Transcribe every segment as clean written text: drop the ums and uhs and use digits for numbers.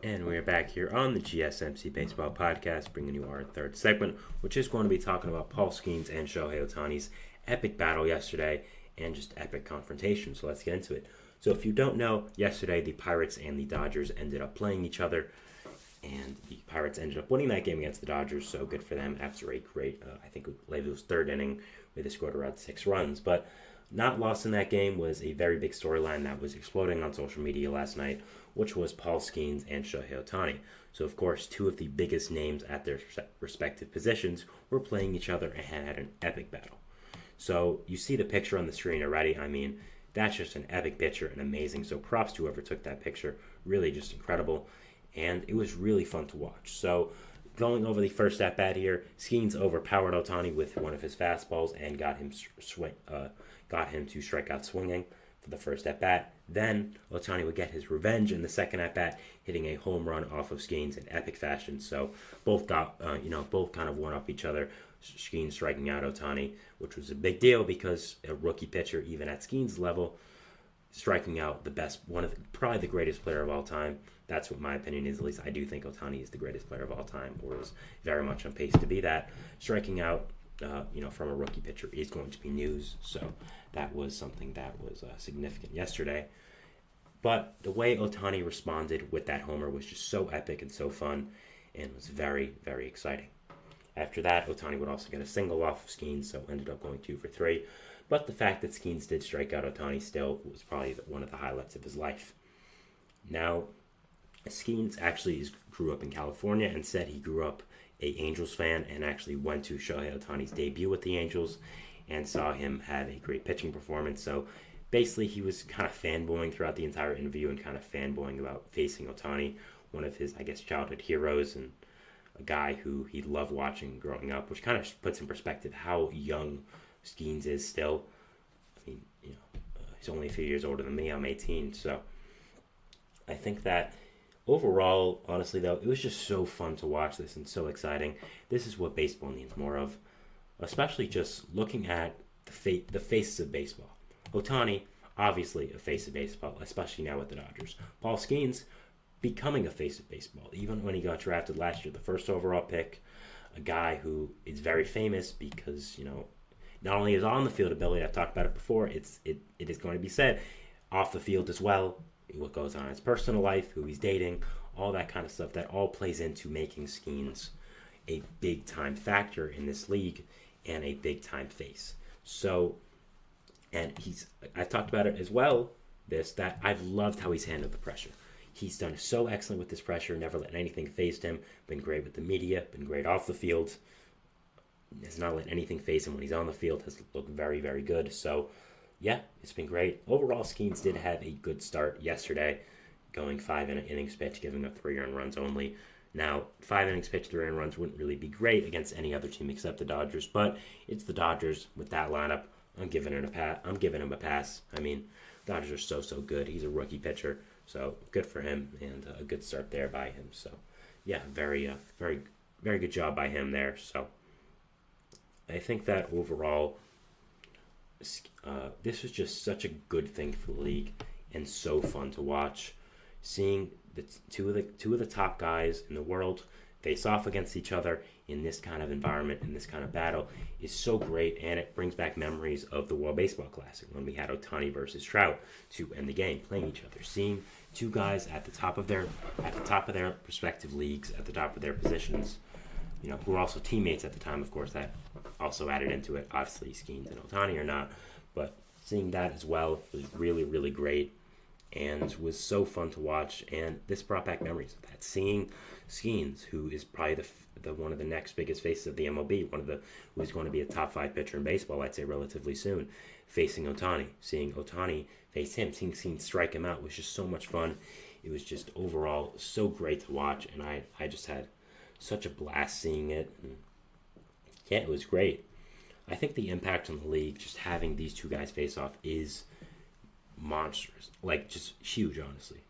And we're back here on the GSMC Baseball Podcast, bringing you our third segment, which is going to be talking about Paul Skenes and Shohei Ohtani's epic battle yesterday and just epic confrontation. So let's get into it. So if you don't know, yesterday the Pirates and the Dodgers ended up playing each other, and the Pirates ended up winning that game against the Dodgers. So good for them after a great, I think it was third inning where they scored around 6 runs. But not lost in that game was a very big storyline that was exploding on social media last night, which was Paul Skenes and Shohei Ohtani. So, of course, two of the biggest names at their respective positions were playing each other and had an epic battle. So, you see the picture on the screen already. I mean, that's just an epic picture and amazing. So, props to whoever took that picture. Really just incredible. And it was really fun to watch. So, going over the first at bat here, Skenes overpowered Ohtani with one of his fastballs and got him to strike out swinging for the first at bat. Then Ohtani would get his revenge in the second at bat, hitting a home run off of Skenes in epic fashion. So both got both kind of one up each other. Skenes striking out Ohtani, which was a big deal because a rookie pitcher, even at Skenes' level, striking out the best, probably the greatest player of all time. That's what my opinion is. At least I do think Ohtani is the greatest player of all time, or is very much on pace to be that. Striking out, from a rookie pitcher is going to be news. So that was something that was significant yesterday. But the way Ohtani responded with that homer was just so epic and so fun, and was very, very exciting. After that, Ohtani would also get a single off of Skenes, so ended up going 2 for 3. But the fact that Skenes did strike out Ohtani still was probably one of the highlights of his life. Now, Skenes actually grew up in California and said he grew up a Angels fan and actually went to Shohei Ohtani's debut with the Angels and saw him have a great pitching performance. So basically he was kind of fanboying throughout the entire interview and kind of fanboying about facing Ohtani, one of his, I guess, childhood heroes and a guy who he loved watching growing up, which kind of puts in perspective how young Skenes is still. I mean, he's only a few years older than me. I'm 18, so I think that overall, honestly, though, it was just so fun to watch this and so exciting. This is what baseball needs more of, especially just looking at the faces of baseball. Ohtani, obviously a face of baseball, especially now with the Dodgers. Paul Skenes, becoming a face of baseball, even when he got drafted last year, the first overall pick, a guy who is very famous because, not only is on the field ability, I've talked about it before, it is going to be said, off the field as well, what goes on in his personal life, who he's dating, all that kind of stuff, that all plays into making Skenes a big-time factor in this league and a big-time face. So, and I've talked about it as well, that I've loved how he's handled the pressure. He's done so excellent with this pressure, never let anything faze him, been great with the media, been great off the field, has not let anything faze him when he's on the field, has looked very, very good. So, yeah, it's been great. Overall, Skenes did have a good start yesterday, going 5 innings pitched, giving up 3 earned runs only. Now, 5 innings pitched, 3 earned runs wouldn't really be great against any other team except the Dodgers, but it's the Dodgers with that lineup. I'm giving him a pass. I mean, Dodgers are so good. He's a rookie pitcher, so good for him, and a good start there by him. So, yeah, very good job by him there. So, I think that overall, this was just such a good thing for the league and so fun to watch. Seeing the two of the top guys in the world face off against each other in this kind of environment, in this kind of battle, is so great, and it brings back memories of the World Baseball Classic when we had Ohtani versus Trout to end the game, playing each other, seeing two guys at the top of their respective leagues, at the top of their positions, who were also teammates at the time. Of course, that also added into it. Obviously, Skenes and Ohtani are not, but seeing that as well was really, really great and was so fun to watch. And this brought back memories of that. Seeing Skenes, who is probably the one of the next biggest faces of the MLB, who's going to be a top 5 pitcher in baseball, I'd say relatively soon, facing Ohtani. Seeing Ohtani face him, seeing Skenes strike him out was just so much fun. It was just overall so great to watch, and I just had such a blast seeing it. And yeah, it was great. I think the impact on the league, just having these two guys face off, is monstrous. Like, just huge, honestly.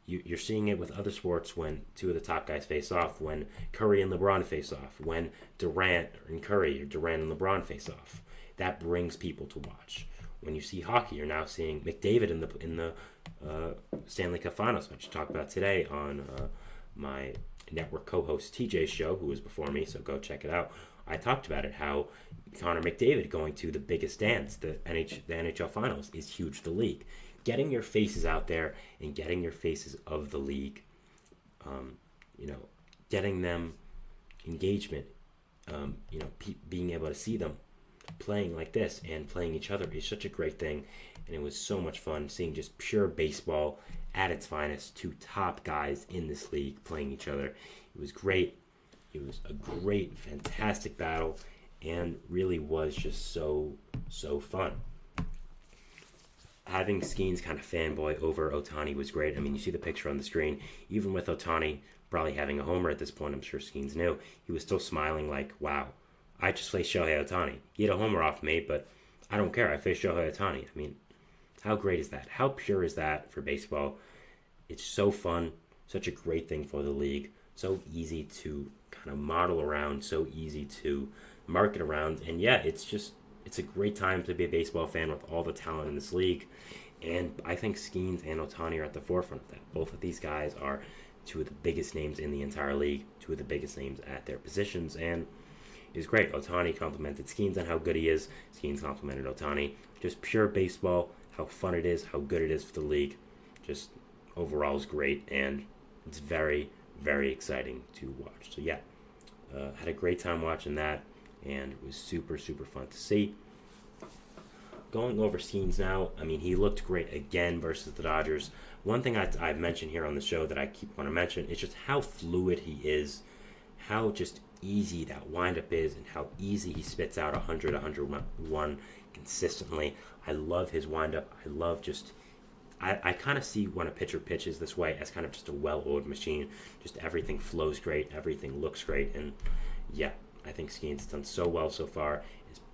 You're seeing it with other sports when two of the top guys face off, when Curry and LeBron face off, when Durant and Curry or Durant and LeBron face off. That brings people to watch. When you see hockey, you're now seeing McDavid in the Stanley Cup Finals, which I talked about today on my network co-host TJ's show, who was before me, so go check it out. I talked about it, how Connor McDavid going to the biggest dance, the NHL Finals, is huge for the league. Getting your faces out there and getting your faces of the league, getting them engagement, being able to see them playing like this and playing each other is such a great thing. And it was so much fun seeing just pure baseball at its finest, two top guys in this league playing each other. It was great. It was a great, fantastic battle, and really was just so fun. Having Skenes kind of fanboy over Ohtani was great. I mean, you see the picture on the screen. Even with Ohtani probably having a homer at this point, I'm sure Skenes knew, he was still smiling like, wow, I just faced Shohei Ohtani. He had a homer off me, but I don't care. I faced Shohei Ohtani. I mean, how great is that? How pure is that for baseball? It's so fun, such a great thing for the league, so easy to kind of model around, so easy to market around, and yeah, it's a great time to be a baseball fan with all the talent in this league, and I think Skenes and Ohtani are at the forefront of that. Both of these guys are two of the biggest names in the entire league, two of the biggest names at their positions, and it's great. Ohtani complimented Skenes on how good he is. Skenes complimented Ohtani. Just pure baseball, how fun it is, how good it is for the league. Just overall is great, and it's very, very exciting to watch. So yeah, had a great time watching that, and it was super fun to see. Going over Skenes now, I mean, he looked great again versus the Dodgers. One thing I've mentioned here on the show that I keep want to mention is just how fluid he is, how just easy that windup is, and how easy he spits out 100, 101 consistently. I love his windup. I love just... I kind of see when a pitcher pitches this way as kind of just a well-oiled machine. Just everything flows great, everything looks great, and yeah, I think Skenes has done so well so far.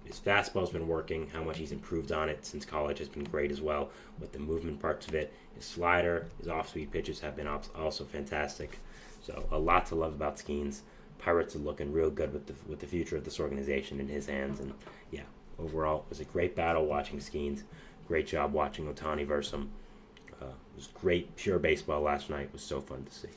His fastball's been working. How much he's improved on it since college has been great as well, with the movement parts of it. His slider, his off-speed pitches have been also fantastic. So a lot to love about Skenes. Pirates are looking real good with the future of this organization in his hands, and yeah, overall it was a great battle watching Skenes. Great job watching Ohtani versus him. It was great, pure baseball last night. It was so fun to see.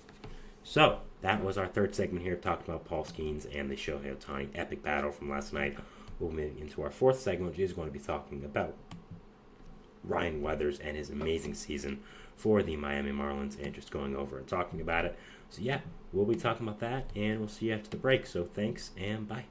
So, that was our third segment here, talking about Paul Skenes and the Shohei Ohtani epic battle from last night. We'll move into our fourth segment, which is going to be talking about Ryan Weathers and his amazing season for the Miami Marlins, and just going over and talking about it. So yeah, we'll be talking about that, and we'll see you after the break. So thanks, and bye.